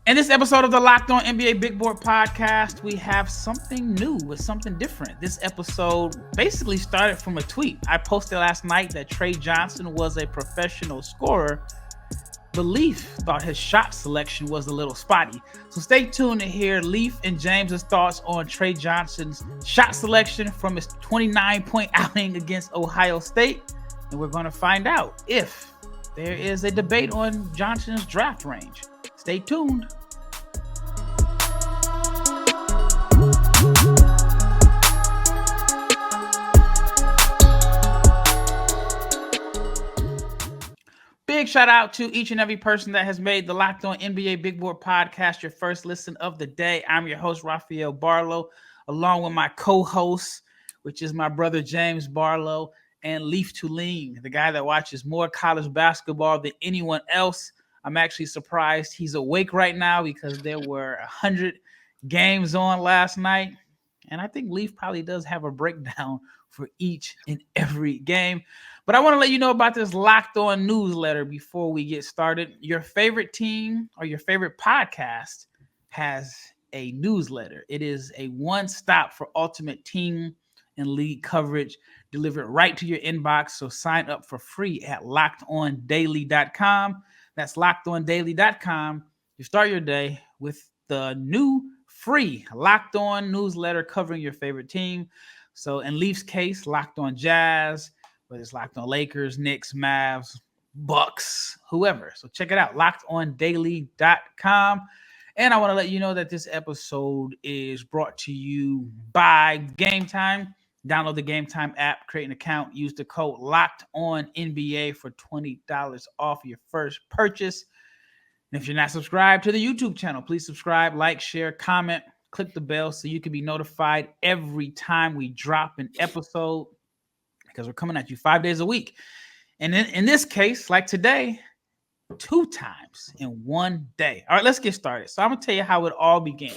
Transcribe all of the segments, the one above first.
In this episode of the Locked On NBA Big Board podcast, we have something new with something different. This episode basically started from a tweet. I posted last night that Tre Johnson was a professional scorer, but Leif thought his shot selection was a little spotty. So stay tuned to hear Leif and James' thoughts on Tre Johnson's shot selection from his 29-point outing against Ohio State. And we're going to find out if there is a debate on Johnson's draft range. Stay tuned. Big shout out to each and every person that has made the Locked On NBA Big Board podcast your first listen of the day. I'm your host, Rafael Barlowe, along with my co-host, which is my brother James Barlowe, and Leif Thulin, the guy that watches more college basketball than anyone else. I'm actually surprised he's awake right now because there were 100 games on last night. And I think Leif probably does have a breakdown for each and every game. But I want to let you know about this Locked On newsletter before we get started. Your favorite team or your favorite podcast has a newsletter. It is a one-stop for ultimate team and league coverage delivered right to your inbox. So sign up for free at lockedondaily.com. That's lockedondaily.com. You start your day with the new free Locked On newsletter covering your favorite team. So in Leaf's case, Locked On Jazz, whether it's Locked On Lakers, Knicks, Mavs, Bucks, whoever. So check it out, lockedondaily.com. And I want to let you know that this episode is brought to you by Game Time. Download the Game Time app, create an account, use the code LOCKEDONNBA for $20 off your first purchase. And if you're not subscribed to the YouTube channel, please subscribe, like, share, comment, click the bell so you can be notified every time we drop an episode, because we're coming at you 5 days a week. And in this case, like today, 2 times in one day. All right, let's get started. So I'm going to tell you how it all began.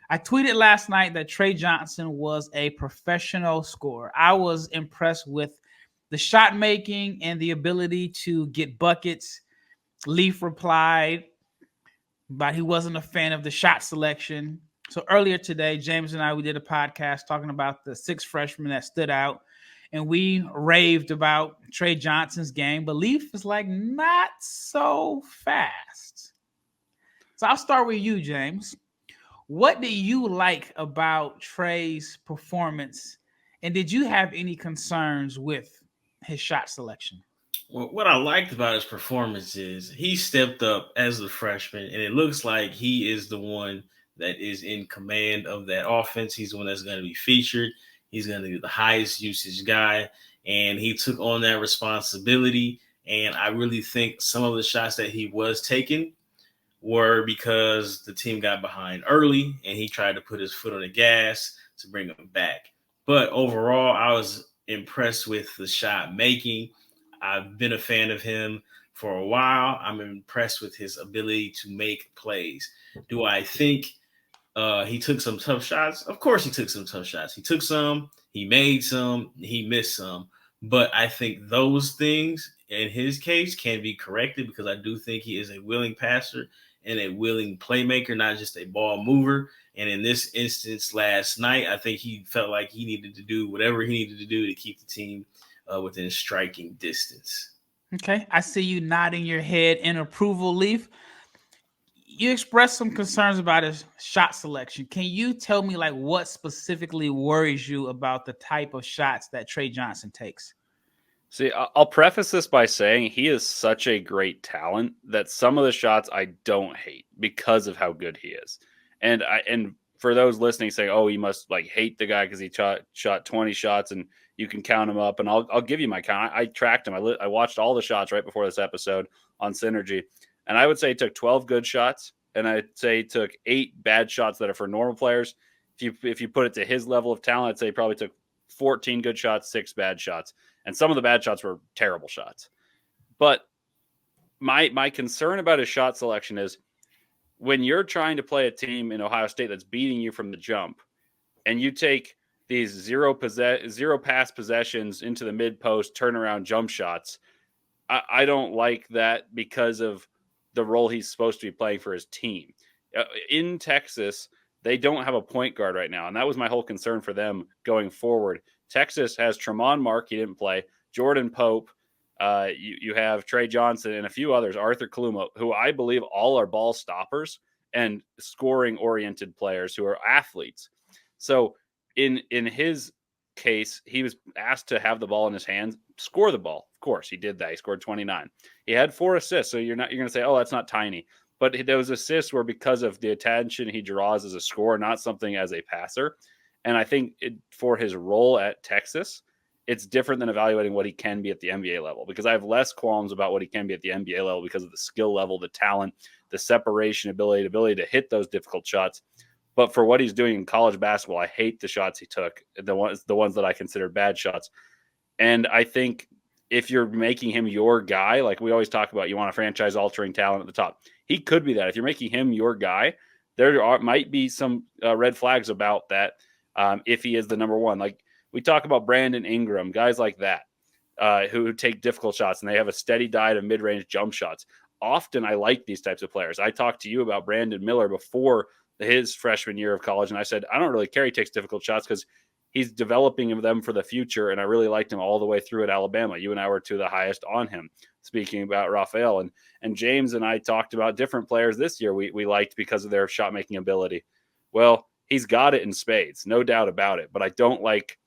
I tweeted last night that Tre Johnson was a professional scorer. I was impressed with the shot making and the ability to get buckets. Leif replied, but he wasn't a fan of the shot selection. So earlier today, James and I, we did a podcast talking about the 6 freshmen that stood out, and we raved about Tre Johnson's game, but Leif is like, not so fast. So I'll start with you, James. What do you like about Tre's performance, and did you have any concerns with his shot selection? Well, what I liked about his performance is he stepped up as a freshman, and it looks like he is the one that is in command of that offense. He's the one that's going to be featured. He's going to be the highest usage guy, and he took on that responsibility. And I really think some of the shots that he was taking were because the team got behind early and he tried to put his foot on the gas to bring them back. But overall, I was impressed with the shot making. I've been a fan of him for a while. I'm impressed with his ability to make plays. Do I think he took some tough shots? Of course he took some tough shots. He took some, he made some, he missed some. But I think those things in his case can be corrected because I do think he is a willing passer and a willing playmaker, not just a ball mover. And in this instance last night, I think he felt like he needed to do whatever he needed to do to keep the team within striking distance. Okay, I see you nodding your head in approval, Leif. You expressed some concerns about his shot selection. Can you tell me like what specifically worries you about the type of shots that Tre Johnson takes? See, I'll preface this by saying he is such a great talent that some of the shots I don't hate because of how good he is. And for those listening saying, oh, you must like hate the guy because he shot 20 shots and you can count him up. And I'll give you my count. I tracked him. I watched all the shots right before this episode on Synergy. And I would say he took 12 good shots. And I'd say he took 8 bad shots that are for normal players. If you put it to his level of talent, I'd say he probably took 14 good shots, 6 bad shots. And some of the bad shots were terrible shots. But my concern about his shot selection is when you're trying to play a team in Ohio State that's beating you from the jump, and you take these zero pass possessions into the mid post turnaround jump shots, I don't like that because of the role he's supposed to be playing for his team. In Texas, they don't have a point guard right now, and that was my whole concern for them going forward. Texas has Tremont Mark, he didn't play, Jordan Pope, you have Tre Johnson and a few others, Arthur Kaluma, who I believe all are ball stoppers and scoring-oriented players who are athletes. So in his case, he was asked to have the ball in his hands, score the ball. Of course, he did that. He scored 29. He had 4 assists, so you're going to say, oh, that's not tiny. But those assists were because of the attention he draws as a scorer, not something as a passer. And I think for his role at Texas, it's different than evaluating what he can be at the NBA level, because I have less qualms about what he can be at the NBA level because of the skill level, the talent, the separation ability to hit those difficult shots. But for what he's doing in college basketball, I hate the shots he took, the ones that I consider bad shots. And I think if you're making him your guy, like we always talk about, you want a franchise-altering talent at the top. He could be that. If you're making him your guy, might be some red flags about that if he is the number one. Like we talk about Brandon Ingram, guys like that who take difficult shots, and they have a steady diet of mid-range jump shots. Often I like these types of players. I talked to you about Brandon Miller before his freshman year of college, and I said, I don't really care he takes difficult shots because he's developing them for the future, and I really liked him all the way through at Alabama. You and I were two of the highest on him, speaking about Rafael. And James and I talked about different players this year we liked because of their shot-making ability. Well, he's got it in spades, no doubt about it, but I don't like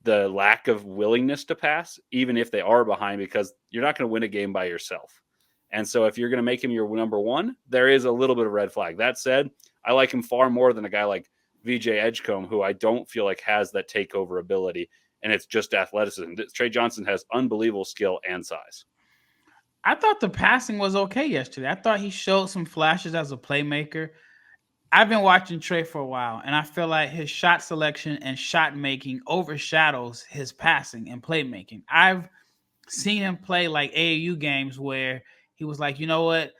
the lack of willingness to pass, even if they are behind, because you're not going to win a game by yourself. And so if you're going to make him your number one, there is a little bit of red flag. That said, I like him far more than a guy like VJ Edgecombe, who I don't feel like has that takeover ability, and it's just athleticism. Tre Johnson has unbelievable skill and size. I thought the passing was okay yesterday. I thought he showed some flashes as a playmaker. I've been watching Tre for a while, and I feel like his shot selection and shot making overshadows his passing and playmaking. I've seen him play like AAU games where he was like, you know what?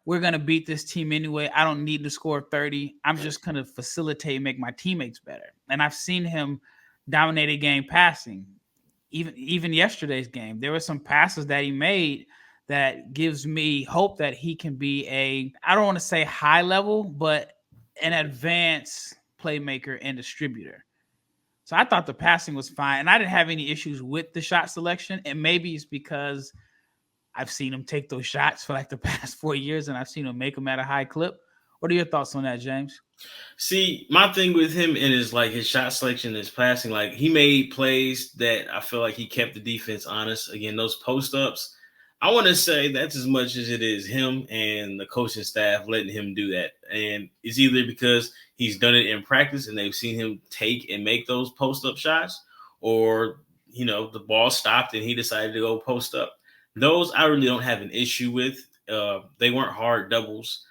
We're going to beat this team anyway. I don't need to score 30. I'm just going to facilitate and make my teammates better. And I've seen him dominate a game passing. Even yesterday's game, there were some passes that he made that gives me hope that he can be I don't want to say high level, but an advanced playmaker and distributor. So I thought the passing was fine, and I didn't have any issues with the shot selection. And maybe it's because I've seen him take those shots for like the past 4 years, and I've seen him make them at a high clip. What are your thoughts on that, James? See, my thing with him is like his shot selection, his passing. Like he made plays that I feel like he kept the defense honest. Again, those post ups, I want to say that's as much as it is him and the coaching staff letting him do that. And it's either because he's done it in practice and they've seen him take and make those post up shots, or the ball stopped and he decided to go post up. Those I really don't have an issue with. They weren't hard doubles.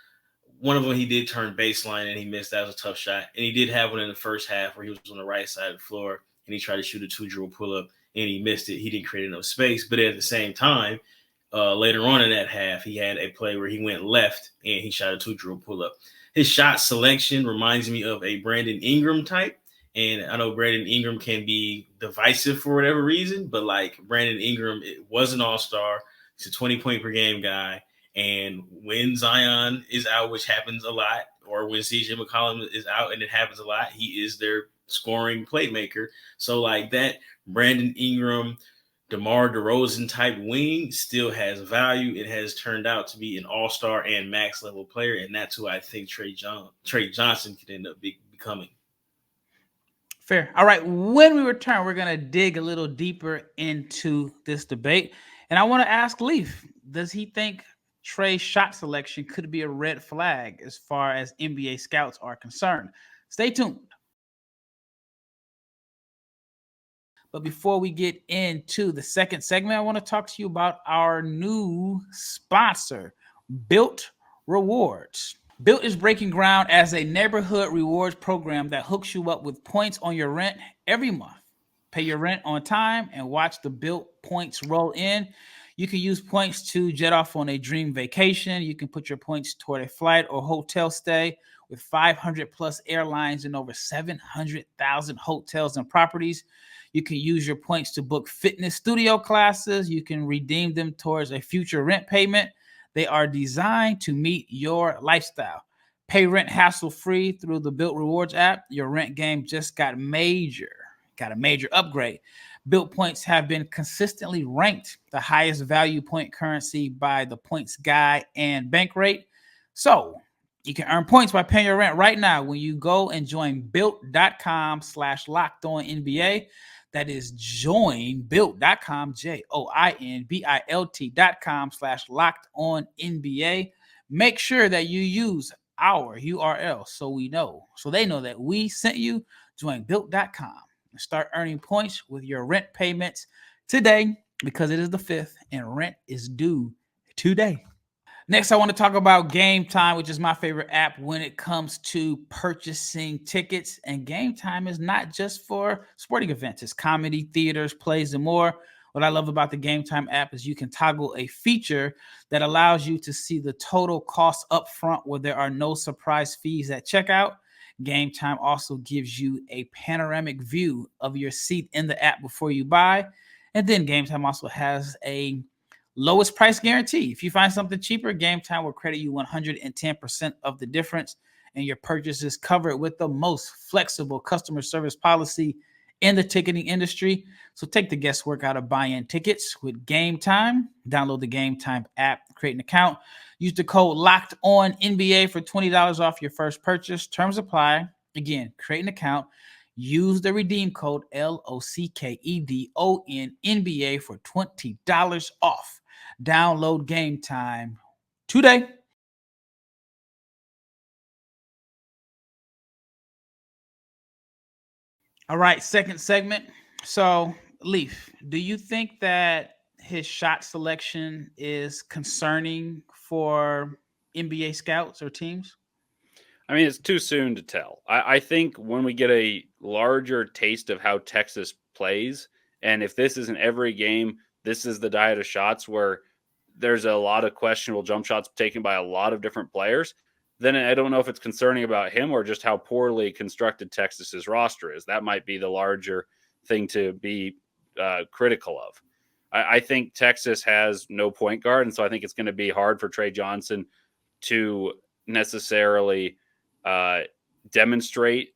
One of them he did turn baseline and he missed. That was a tough shot. And he did have one in the first half where he was on the right side of the floor and he tried to shoot a 2-dribble pull-up and he missed it. He didn't create enough space. But at the same time, later on in that half, he had a play where he went left and he shot a 2-dribble pull-up. His shot selection reminds me of a Brandon Ingram type. And I know Brandon Ingram can be divisive for whatever reason, but like Brandon Ingram, it was an all-star. He's a 20-point per game guy. And when Zion is out, which happens a lot, or when CJ McCollum is out, and it happens a lot, he is their scoring playmaker. So like that Brandon Ingram, DeMar DeRozan type wing still has value. It has turned out to be an all-star and max level player. And that's who I think Tre Johnson could end up becoming. Fair. All right. When we return, we're going to dig a little deeper into this debate. And I want to ask Leif, does he think Tre's shot selection could be a red flag as far as NBA scouts are concerned? Stay tuned. But before we get into the second segment, I want to talk to you about our new sponsor, Built Rewards. Built is breaking ground as a neighborhood rewards program that hooks you up with points on your rent every month. Pay your rent on time and watch the Built points roll in. You can use points to jet off on a dream vacation. You can put your points toward a flight or hotel stay with 500 plus airlines and over 700,000 hotels and properties. You can use your points to book fitness studio classes. You can redeem them towards a future rent payment. They are designed to meet your lifestyle. Pay rent hassle-free through the Built Rewards app. Your rent game just got a major upgrade. Built points have been consistently ranked the highest value point currency by the Points Guy and Bankrate. So you can earn points by paying your rent right now when you go and join built.com/lockedonnba. That is join built.com, joinbilt.com/lockedonnba. Make sure that you use our URL so they know that we sent you. Join built.com and start earning points with your rent payments today, because it is the 5th and rent is due today. Next, I want to talk about Game Time, which is my favorite app when it comes to purchasing tickets. And Game Time is not just for sporting events. It's comedy, theaters, plays, and more. What I love about the Game Time app is you can toggle a feature that allows you to see the total cost up front where there are no surprise fees at checkout. Game Time also gives you a panoramic view of your seat in the app before you buy. And then Game Time also has a lowest price guarantee. If you find something cheaper, Game Time will credit you 110% of the difference, and your purchase is covered with the most flexible customer service policy in the ticketing industry. So take the guesswork out of buying tickets with Game Time. Download the Game Time app, create an account, use the code LOCKEDONNBA for $20 off your first purchase. Terms apply. Again, create an account. Use the redeem code LOCKEDONNBA for $20 off. Download Game Time today. All right, second segment. So, Leif, do you think that his shot selection is concerning for NBA scouts or teams? I mean, it's too soon to tell. I think when we get a larger taste of how Texas plays, and if this isn't every game, this is the diet of shots where there's a lot of questionable jump shots taken by a lot of different players, then I don't know if it's concerning about him or just how poorly constructed Texas's roster is. That might be the larger thing to be critical of. I think Texas has no point guard, and so I think it's going to be hard for Tre Johnson to necessarily demonstrate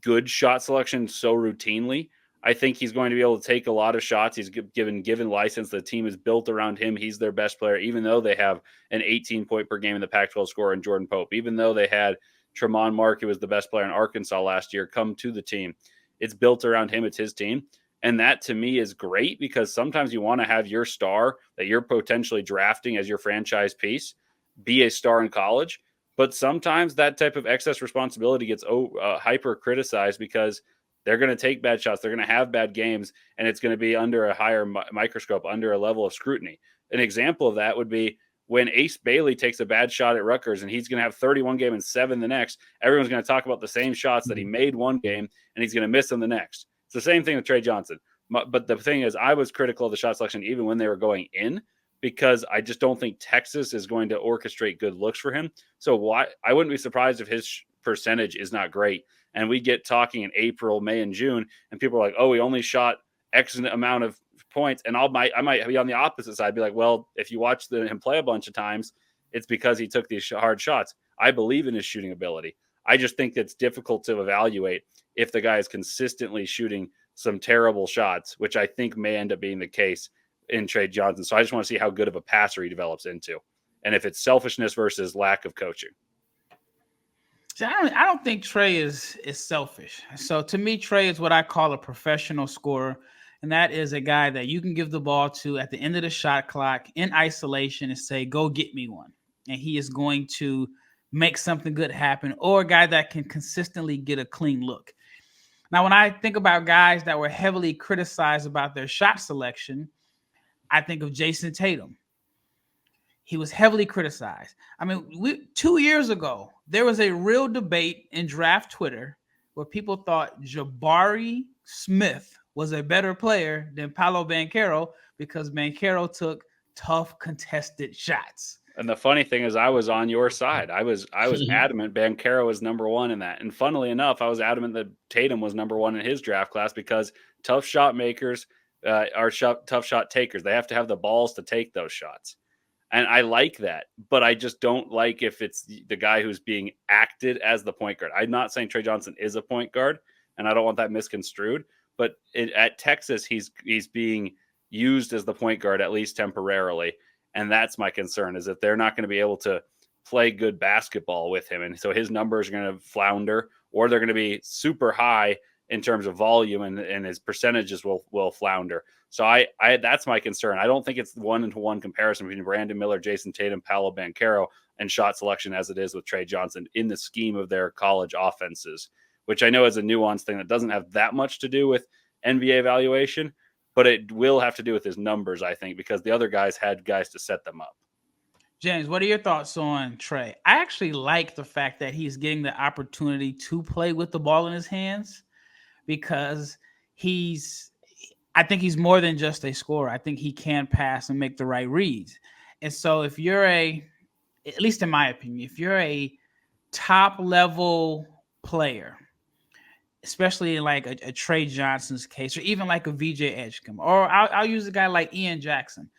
good shot selection so routinely. I think he's going to be able to take a lot of shots. He's given license. The team is built around him. He's their best player, even though they have an 18-point per game in the Pac-12 scorer in Jordan Pope, even though they had Tremont Mark, who was the best player in Arkansas last year, come to the team. It's built around him. It's his team. And that to me is great, because sometimes you want to have your star that you're potentially drafting as your franchise piece be a star in college. But sometimes that type of excess responsibility gets hyper criticized because they're going to take bad shots. They're going to have bad games, and it's going to be under a higher microscope, under a level of scrutiny. An example of that would be when Ace Bailey takes a bad shot at Rutgers and he's going to have 31 game and 7 the next. Everyone's going to talk about the same shots that he made one game and he's going to miss them the next. It's the same thing with Tre Johnson. But the thing is, I was critical of the shot selection even when they were going in, because I just don't think Texas is going to orchestrate good looks for him. So I wouldn't be surprised if his percentage is not great. And we get talking in April, May, and June, and people are like, oh, he only shot X amount of points. And I might be on the opposite side, be like, well, if you watch him play a bunch of times, it's because he took these hard shots. I believe in his shooting ability. I just think it's difficult to evaluate if the guy is consistently shooting some terrible shots, which I think may end up being the case in Tre Johnson. So I just want to see how good of a passer he develops into, and if it's selfishness versus lack of coaching. See, I don't think Tre is selfish. So to me, Tre is what I call a professional scorer, and that is a guy that you can give the ball to at the end of the shot clock in isolation and say, go get me one. And he is going to make something good happen, or a guy that can consistently get a clean look. Now, when I think about guys that were heavily criticized about their shot selection, I think of Jason Tatum. He was heavily criticized. I mean, 2 years ago, there was a real debate in draft Twitter where people thought Jabari Smith was a better player than Paolo Banchero because Banchero took tough contested shots. And the funny thing is, I was on your side. I was adamant Banchero was number one in that. And funnily enough, I was adamant that Tatum was number one in his draft class because tough shot makers are tough shot takers. They have to have the balls to take those shots. And I like that, but I just don't like if it's the guy who's being acted as the point guard. I'm not saying Tre Johnson is a point guard, and I don't want that misconstrued. But at Texas, he's being used as the point guard, at least temporarily. And that's my concern, is that they're not going to be able to play good basketball with him. And so his numbers are going to flounder, or they're going to be super high in terms of volume, and his percentages will flounder. So I that's my concern. I don't think it's 1-to-1 comparison between Brandon Miller, Jason Tatum, Paolo Banchero, and shot selection as it is with Tre Johnson in the scheme of their college offenses, which I know is a nuanced thing that doesn't have that much to do with NBA evaluation, but it will have to do with his numbers, I think, because the other guys had guys to set them up. James, what are your thoughts on Tre? I actually like the fact that he's getting the opportunity to play with the ball in his hands, because I think he's more than just a scorer. I think he can pass and make the right reads. And so if you're at least in my opinion, if you're a top level player, especially in like a Tre Johnson's case, or even like a VJ Edgecombe, or I'll use a guy like Ian Jackson,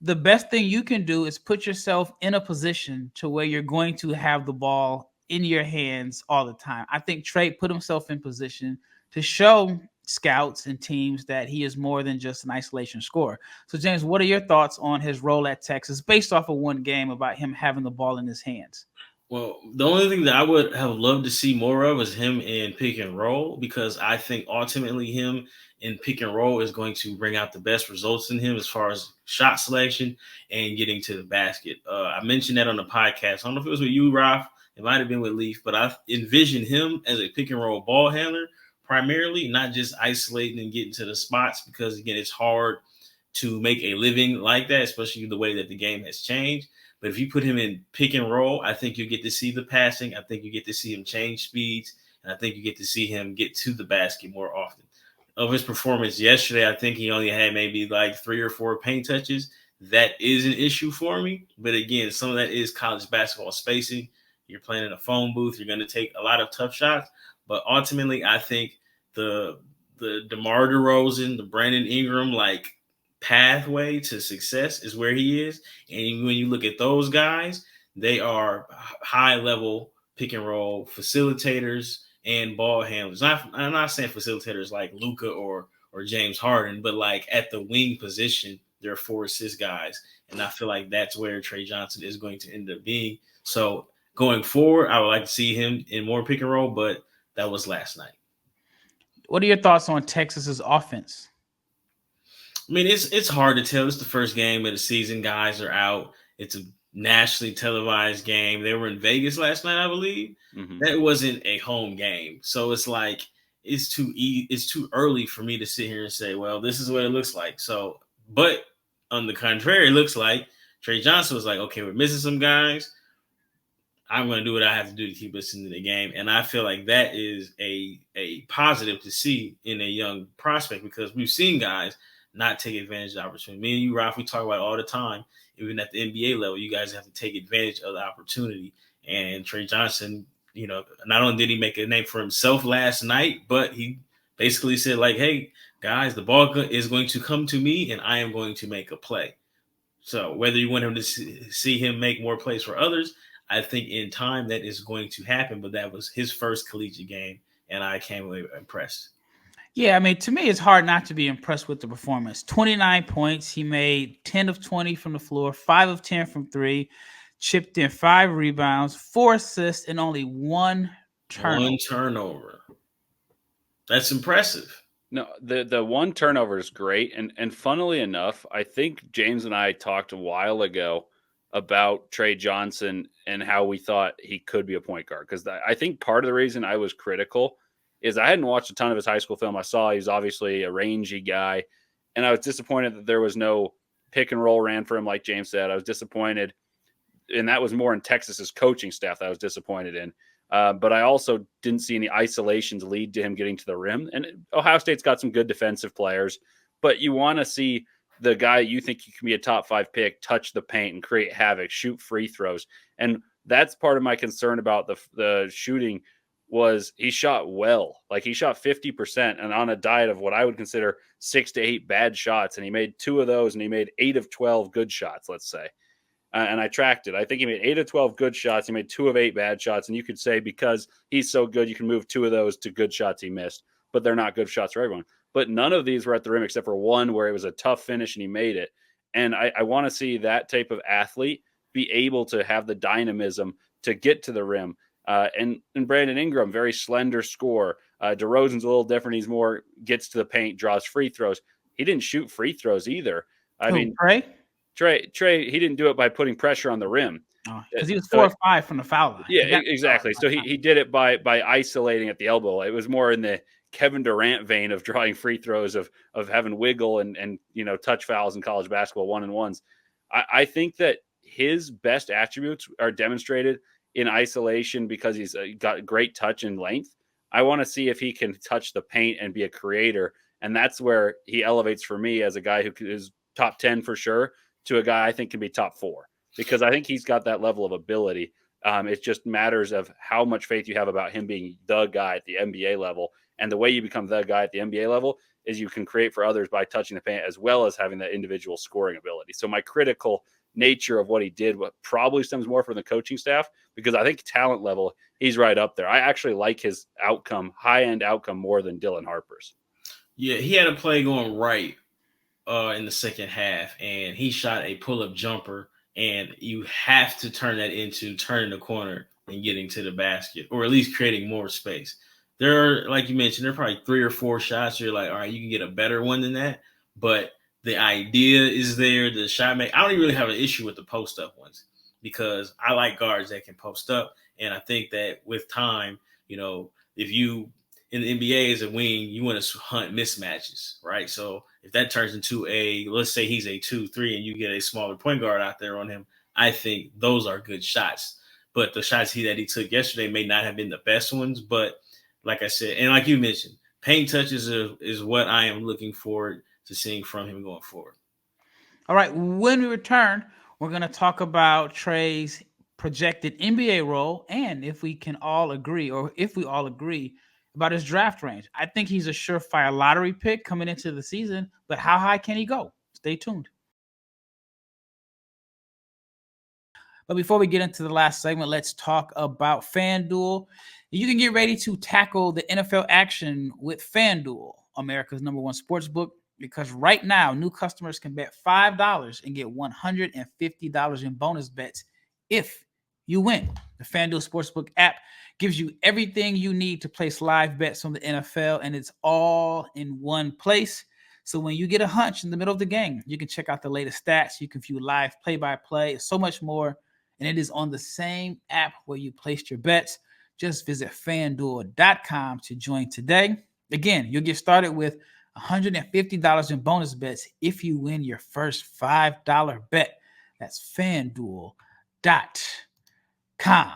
the best thing you can do is put yourself in a position to where you're going to have the ball in your hands all the time. I think Tre put himself in position to show scouts and teams that he is more than just an isolation scorer. So, James, what are your thoughts on his role at Texas based off of one game about him having the ball in his hands? Well, the only thing that I would have loved to see more of is him in pick and roll, because I think ultimately him in pick and roll is going to bring out the best results in him as far as shot selection and getting to the basket. I mentioned that on the podcast. I don't know if it was with you, Raf. It might have been with Leif, but I envision him as a pick and roll ball handler primarily, not just isolating and getting to the spots, because, again, it's hard to make a living like that, especially the way that the game has changed. But if you put him in pick and roll, I think you get to see the passing. I think you get to see him change speeds. And I think you get to see him get to the basket more often. Of his performance yesterday, I think he only had maybe like 3 or 4 paint touches. That is an issue for me. But again, some of that is college basketball spacing. You're playing in a phone booth. You're going to take a lot of tough shots. But ultimately, I think the DeMar DeRozan, the Brandon Ingram, like, pathway to success is where he is. And when you look at those guys, they are high level pick and roll facilitators and ball handlers. I'm not saying facilitators like Luka or James Harden, but like at the wing position, they're 4 assist guys. And I feel like that's where Tre Johnson is going to end up being. So going forward, I would like to see him in more pick and roll, but that was last night. What are your thoughts on Texas's offense? I mean, it's hard to tell. It's the first game of the season. Guys are out. It's a nationally televised game. They were in Vegas last night, I believe. Mm-hmm. That wasn't a home game. So it's like it's too early for me to sit here and say, well, this is what it looks like. So, but on the contrary, it looks like Tre Johnson was like, okay, we're missing some guys. I'm going to do what I have to do to keep us in the game. And I feel like that is a positive to see in a young prospect, because we've seen guys not take advantage of the opportunity. Me and you, Ralph, we talk about it all the time. Even at the NBA level, you guys have to take advantage of the opportunity. And Tre Johnson, not only did he make a name for himself last night, but he basically said, like, hey, guys, the ball is going to come to me and I am going to make a play. So whether you want him to see him make more plays for others, I think in time that is going to happen. But that was his first collegiate game, and I came away impressed. Yeah, I mean, to me, it's hard not to be impressed with the performance. 29 points. He made 10 of 20 from the floor, 5 of 10 from 3, chipped in 5 rebounds, 4 assists, and only 1 turnover. 1 turnover. That's impressive. No, the 1 turnover is great. And funnily enough, I think James and I talked a while ago about Tre Johnson and how we thought he could be a point guard. Because I think part of the reason I was critical is I hadn't watched a ton of his high school film. I saw he's obviously a rangy guy, and I was disappointed that there was no pick and roll ran for him, like James said. I was disappointed, and that was more in Texas's coaching staff that I was disappointed in. But I also didn't see any isolations lead to him getting to the rim. And Ohio State's got some good defensive players, but you want to see the guy you think he can be a top 5 pick touch the paint and create havoc, shoot free throws. And that's part of my concern about the shooting was he shot well. Like, he shot 50% and on a diet of what I would consider 6 to 8 bad shots. And he made 2 of those, and he made 8 of 12 good shots, let's say. and I tracked it. I think he made 8 of 12 good shots. He made 2 of 8 bad shots. And you could say because he's so good, you can move 2 of those to good shots he missed, but they're not good shots for everyone. But none of these were at the rim except for one where it was a tough finish and he made it. And I want to see that type of athlete be able to have the dynamism to get to the rim. And Brandon Ingram, very slender score. DeRozan's a little different. He's more gets to the paint, draws free throws. He didn't shoot free throws either. I mean, Trey, he didn't do it by putting pressure on the rim. Because he was 4 or 5 from the foul line. Yeah, exactly. So he did it by isolating at the elbow. It was more in the Kevin Durant vein of drawing free throws, of having wiggle and touch fouls in college basketball, 1-on-1s. I think that his best attributes are demonstrated in isolation because he's got great touch and length. I want to see if he can touch the paint and be a creator. And that's where he elevates for me as a guy who is top 10 for sure to a guy I think can be top 4, because I think he's got that level of ability. It just matters of how much faith you have about him being the guy at the NBA level. And the way you become the guy at the NBA level is you can create for others by touching the paint as well as having that individual scoring ability. So my critical nature of what he did probably stems more from the coaching staff, because I think talent level, he's right up there. I actually like his outcome, high-end outcome, more than Dylan Harper's. Yeah, he had a play going right in the second half, and he shot a pull-up jumper, and you have to turn that into turning the corner and getting to the basket, or at least creating more space. There are, like you mentioned, there are probably 3 or 4 shots. You're like, all right, you can get a better one than that, but the idea is there. The shot make. I don't even really have an issue with the post-up ones because I like guards that can post up, and I think that with time, if you in the NBA as a wing, you want to hunt mismatches, right? So if that turns into let's say he's a 2-3 and you get a smaller point guard out there on him, I think those are good shots. But the shots that he took yesterday may not have been the best ones. But like I said, and like you mentioned, paint touches is what I am looking forward to seeing from him going forward. All right. When we return, we're going to talk about Tre's projected NBA role, and if we all agree about his draft range. I think he's a surefire lottery pick coming into the season, but how high can he go? Stay tuned. But before we get into the last segment, let's talk about FanDuel. You can get ready to tackle the NFL action with FanDuel, America's #1 sportsbook, because right now, new customers can bet $5 and get $150 in bonus bets if you win. The FanDuel Sportsbook app gives you everything you need to place live bets on the NFL, and it's all in one place. So when you get a hunch in the middle of the game, you can check out the latest stats. You can view live play-by-play, so much more. And it is on the same app where you placed your bets. Just visit FanDuel.com to join today. Again, you'll get started with $150 in bonus bets if you win your first $5 bet. That's FanDuel.com. All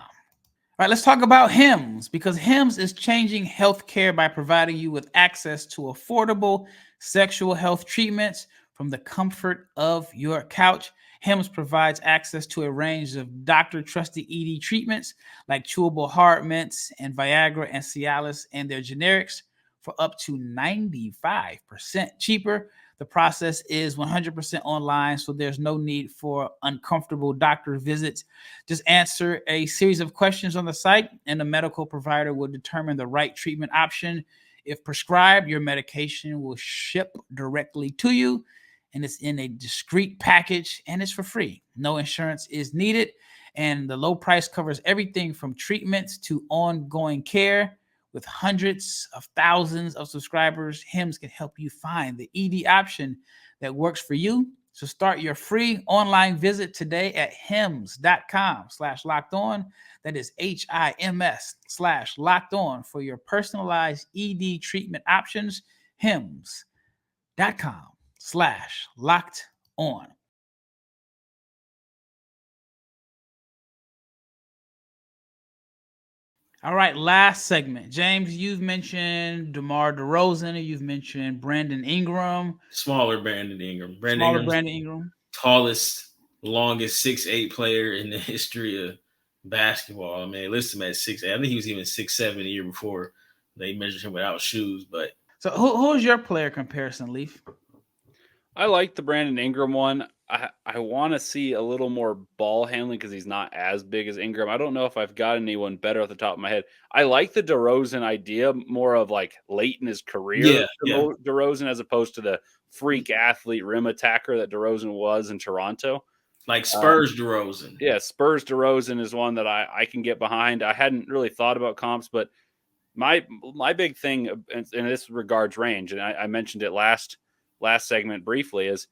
right, let's talk about Hims, because Hims is changing healthcare by providing you with access to affordable sexual health treatments from the comfort of your couch. Hims provides access to a range of doctor-trusted ED treatments like chewable hard mints and Viagra and Cialis and their generics for up to 95% cheaper. The process is 100% online, so there's no need for uncomfortable doctor visits. Just answer a series of questions on the site, and the medical provider will determine the right treatment option. If prescribed, your medication will ship directly to you, and it's in a discreet package, and it's for free. No insurance is needed, and the low price covers everything from treatments to ongoing care. With hundreds of thousands of subscribers, Hims can help you find the ED option that works for you. So start your free online visit today at hims.com/locked-on. That is HIMS/locked-on for your personalized ED treatment options. hims.com/locked-on. All right, last segment. James, you've mentioned DeMar DeRozan. You've mentioned Brandon Ingram. Smaller Brandon Ingram. Brandon Ingram. Tallest, longest 6'8" player in the history of basketball. I mean, they listed him at 6'8". I think he was even 6'7" the year before they measured him without shoes. But so who's your player comparison, Leif? I like the Brandon Ingram one. I want to see a little more ball handling because he's not as big as Ingram. I don't know if I've got anyone better off the top of my head. I like the DeRozan idea more of like late in his career, Yeah. DeRozan, as opposed to the freak athlete rim attacker that DeRozan was in Toronto. Like Spurs DeRozan. Yeah, Spurs DeRozan is one that I can get behind. I hadn't really thought about comps, but my big thing in this regards range, and I mentioned it last segment briefly, is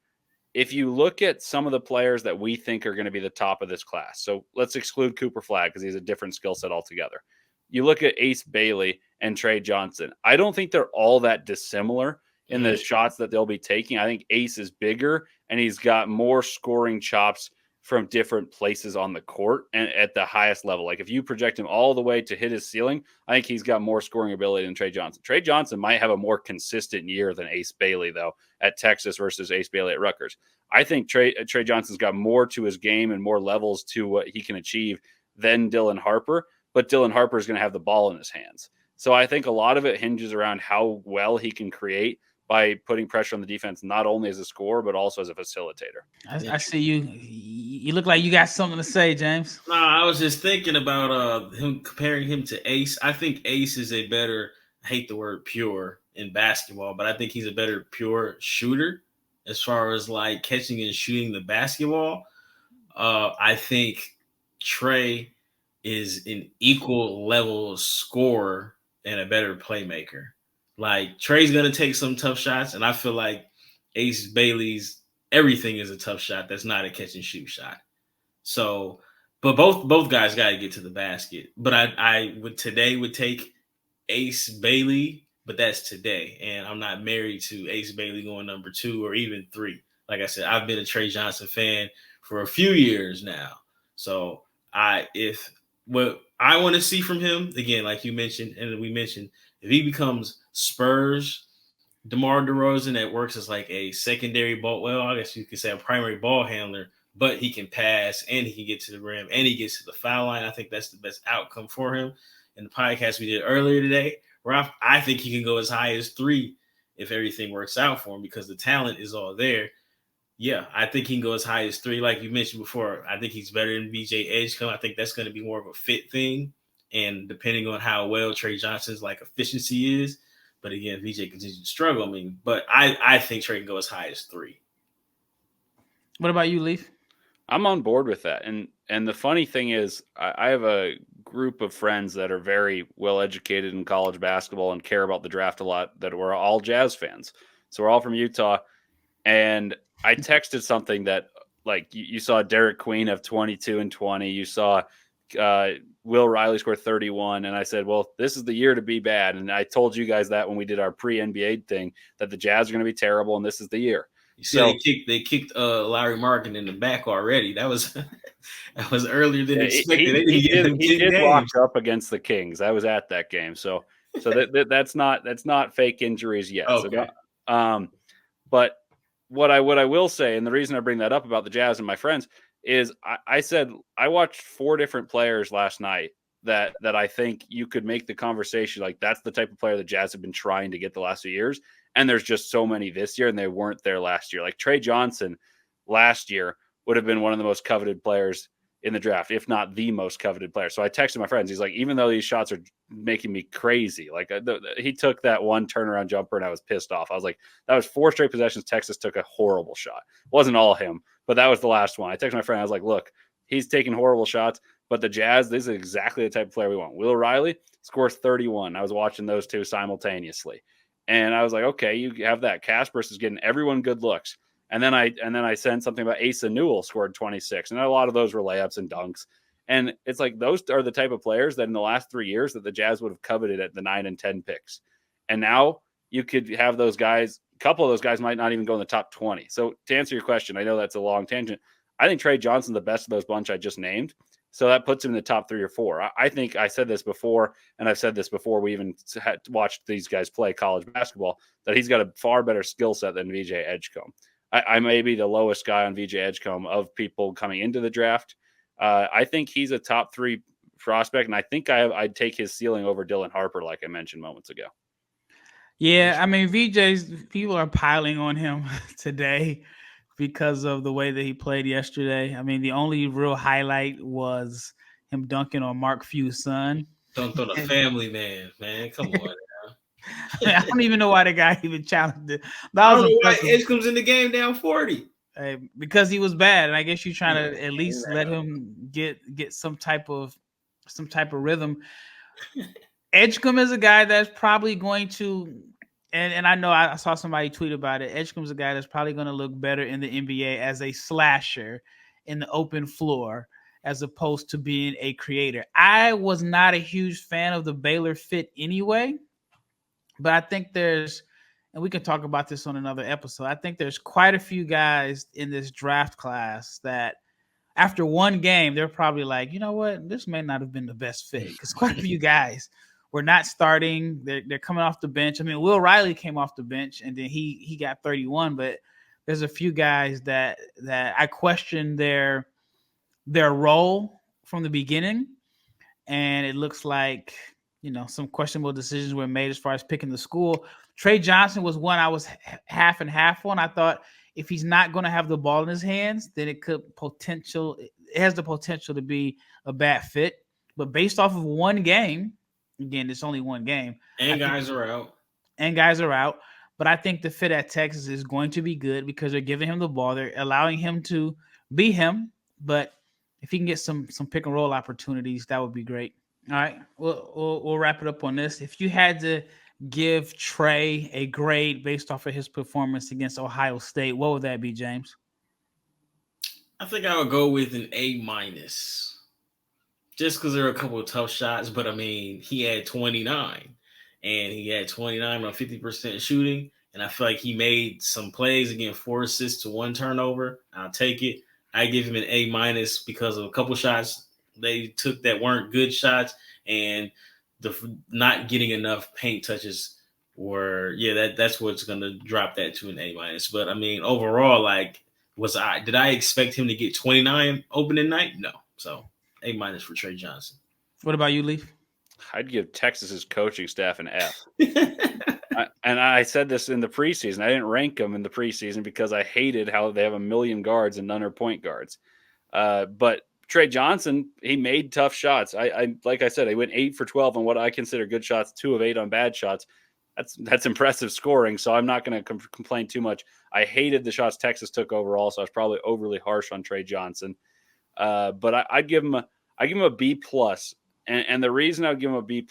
if you look at some of the players that we think are going to be the top of this class, so let's exclude Cooper Flagg because he's a different skill set altogether. You look at Ace Bailey and Tre Johnson. I don't think they're all that dissimilar in the shots that they'll be taking. I think Ace is bigger and he's got more scoring chops from different places on the court and at the highest level. Like if you project him all the way to hit his ceiling, I think he's got more scoring ability than Tre Johnson. Tre Johnson might have a more consistent year than Ace Bailey, though, at Texas versus Ace Bailey at Rutgers. I think Tre Johnson's got more to his game and more levels to what he can achieve than Dylan Harper, but Dylan Harper is going to have the ball in his hands. So I think a lot of it hinges around how well he can create by putting pressure on the defense, not only as a scorer, but also as a facilitator. I see you. You look like you got something to say, James. No, I was just thinking about him, comparing him to Ace. I think Ace is a better, I hate the word pure in basketball, but I think he's a better pure shooter as far as like catching and shooting the basketball. I think Tre is an equal level scorer and a better playmaker. Like Tre's gonna take some tough shots, and I feel like Ace Bailey's everything is a tough shot. That's not a catch and shoot shot. So, but both guys got to get to the basket. But I would take Ace Bailey, but that's today, and I'm not married to Ace Bailey going number 2 or even 3. Like I said, I've been a Tre Johnson fan for a few years now. So if what I want to see from him again, like you mentioned, and we mentioned, if he becomes Spurs DeMar DeRozan that works as like a secondary ball, well, I guess you could say a primary ball handler, but he can pass and he can get to the rim and he gets to the foul line. I think that's the best outcome for him. In the podcast we did earlier today, Ralph, I think he can go as high as 3 if everything works out for him because the talent is all there. Yeah, I think he can go as high as 3. Like you mentioned before, I think he's better than VJ Edgecombe. I think that's going to be more of a fit thing. And depending on how well Tre Johnson's like efficiency is, but again, VJ continues to struggle. I mean, but I think Tre can go as high as 3. What about you, Leif? I'm on board with that. And the funny thing is, I have a group of friends that are very well educated in college basketball and care about the draft a lot, that were all Jazz fans. So we're all from Utah. And I texted something that, like, you saw Derek Queen have 22 and 20. You saw Will Riley score 31. And I said, well, this is the year to be bad. And I told you guys that when we did our pre-NBA thing, that the Jazz are going to be terrible and this is the year. You see, they kicked Larry Markin in the back already. That was earlier than expected. He did walk up against the Kings. I was at that game, so that's not fake injuries yet. Okay. So, but what I will say, and the reason I bring that up about the Jazz and my friends is, I said I watched 4 different players last night that I think you could make the conversation like that's the type of player the Jazz have been trying to get the last few years. And there's just so many this year, and they weren't there last year. Like Tre Johnson last year would have been one of the most coveted players in the draft, if not the most coveted player. So I texted my friends. He's like, even though these shots are making me crazy, like he took that one turnaround jumper, and I was pissed off. I was like, that was 4 straight possessions. Texas took a horrible shot. It wasn't all him, but that was the last one. I texted my friend. I was like, look, he's taking horrible shots, but the Jazz, this is exactly the type of player we want. Will Riley scores 31. I was watching those 2 simultaneously. And I was like, okay, you have that. Kasper's is getting everyone good looks. And then I sent something about Asa Newell scored 26. And a lot of those were layups and dunks. And it's like those are the type of players that in the last 3 years that the Jazz would have coveted at the 9 and 10 picks. And now you could have those guys, a couple of those guys might not even go in the top 20. So to answer your question, I know that's a long tangent. I think Tre Johnson's the best of those bunch I just named. So that puts him in the top 3 or 4. I think I said this before, and I've said this before we even had watched these guys play college basketball, that he's got a far better skill set than VJ Edgecombe. I may be the lowest guy on VJ Edgecombe of people coming into the draft. I think he's a top 3 prospect, and I think I'd take his ceiling over Dylan Harper, like I mentioned moments ago. Yeah, I mean, VJ's people are piling on him today because of the way that he played yesterday. I mean, the only real highlight was him dunking on Mark Few's son. Dunked on a family man. Come on. I don't even know why the guy even challenged it. I don't know why Edge comes in the game down 40. Because he was bad, and I guess you're trying to at least let him get some type of rhythm. Edgecombe is a guy that's probably going to, and I know I saw somebody tweet about it. Edgecombe's a guy that's probably going to look better in the NBA as a slasher in the open floor as opposed to being a creator. I was not a huge fan of the Baylor fit anyway, but I think there's, and we can talk about this on another episode, I think there's quite a few guys in this draft class that after one game, they're probably like, you know what, this may not have been the best fit, because quite a few guys were not starting. They're coming off the bench. I mean, Will Riley came off the bench, and then he got 31, but there's a few guys that I question their role from the beginning, and it looks like, you know, some questionable decisions were made as far as picking the school. Tre Johnson was one I was half and half on. I thought if he's not going to have the ball in his hands, then it has the potential to be a bad fit. But based off of one game, again, it's only one game. And guys are out. But I think the fit at Texas is going to be good because they're giving him the ball. They're allowing him to be him. But if he can get some pick and roll opportunities, that would be great. All right, we'll wrap it up on this. If you had to give Tre a grade based off of his performance against Ohio State, what would that be, James? I think I would go with an A-. Just because there are a couple of tough shots, but I mean, he had 29, and he had 29 on 50% shooting, and I feel like he made some plays, again, 4 assists to 1 turnover. I'll take it. I give him an A- because of a couple shots they took that weren't good shots, and the not getting enough paint touches were, that's what's going to drop that to an A-. But I mean, overall, like, did I expect him to get 29 opening night? No. So A- for Tre Johnson. What about you, Leif? I'd give Texas's coaching staff an F. And I said this in the preseason. I didn't rank them in the preseason because I hated how they have a million guards and none are point guards. But Tre Johnson, he made tough shots. I like I said, he went 8 for 12 on what I consider good shots, 2 of 8 on bad shots. That's impressive scoring, so I'm not going to complain too much. I hated the shots Texas took overall, so I was probably overly harsh on Tre Johnson. But I'd give him a B+. And the reason I would give him a B+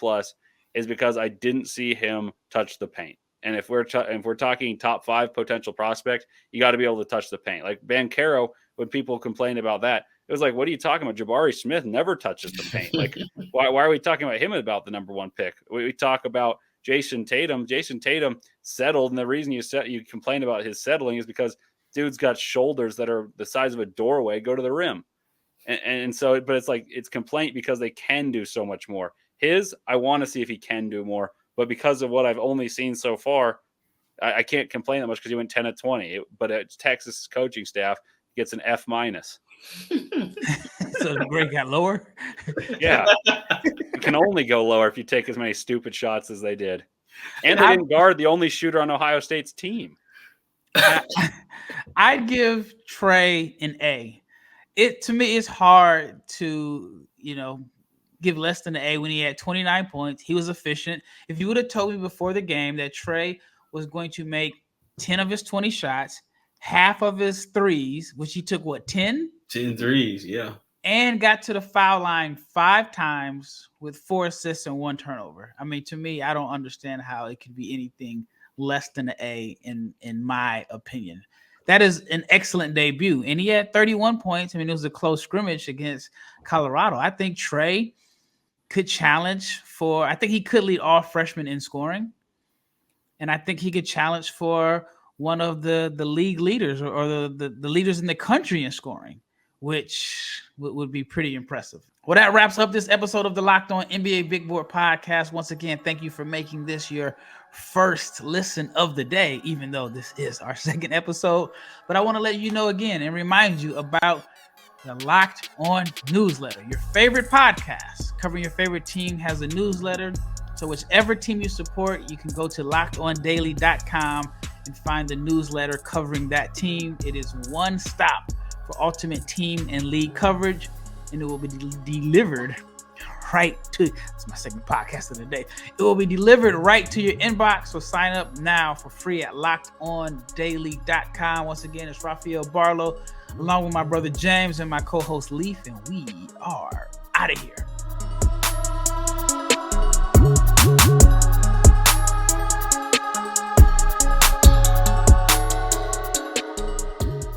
is because I didn't see him touch the paint. And if we're talking top 5 potential prospect, you got to be able to touch the paint. Like Banchero, when people complain about that, it was like, what are you talking about? Jabari Smith never touches the paint. Like, why are we talking about him about the number 1 pick? We talk about Jason Tatum. Jason Tatum settled, and the reason you complain about his settling is because dude's got shoulders that are the size of a doorway, go to the rim. And so, but it's like, it's complaint because they can do so much more. I want to see if he can do more, but because of what I've only seen so far, I can't complain that much because he went 10 of 20. But Texas coaching staff gets an F-. So the grade got lower? Yeah. It can only go lower if you take as many stupid shots as they did. And they didn't guard the only shooter on Ohio State's team. I'd give Tre an A. To me, it's hard to, give less than an A when he had 29 points. He was efficient. If you would have told me before the game that Tre was going to make 10 of his 20 shots, half of his threes, which he took, 10? 10 threes, yeah. And got to the foul line 5 times with 4 assists and 1 turnover. I mean, to me, I don't understand how it could be anything less than an A in my opinion. That is an excellent debut. And he had 31 points. I mean, it was a close scrimmage against Colorado. I think Tre could challenge I think he could lead all freshmen in scoring. And I think he could challenge for one of the league leaders or the leaders in the country in scoring, which would be pretty impressive. Well, that wraps up this episode of the Locked On NBA Big Board Podcast. Once again, thank you for making this your first listen of the day, even though this is our second episode. But I want to let you know again and remind you about the Locked On newsletter. Your favorite podcast covering your favorite team has a newsletter. So whichever team you support, you can go to lockedondaily.com and find the newsletter covering that team. It is one stop for ultimate team and league coverage, and it will be delivered right to, it's my second podcast of the day. It will be delivered right to your inbox. So sign up now for free at lockedondaily.com. Once again, it's Rafael Barlowe along with my brother James and my co-host Leif, and we are out of here.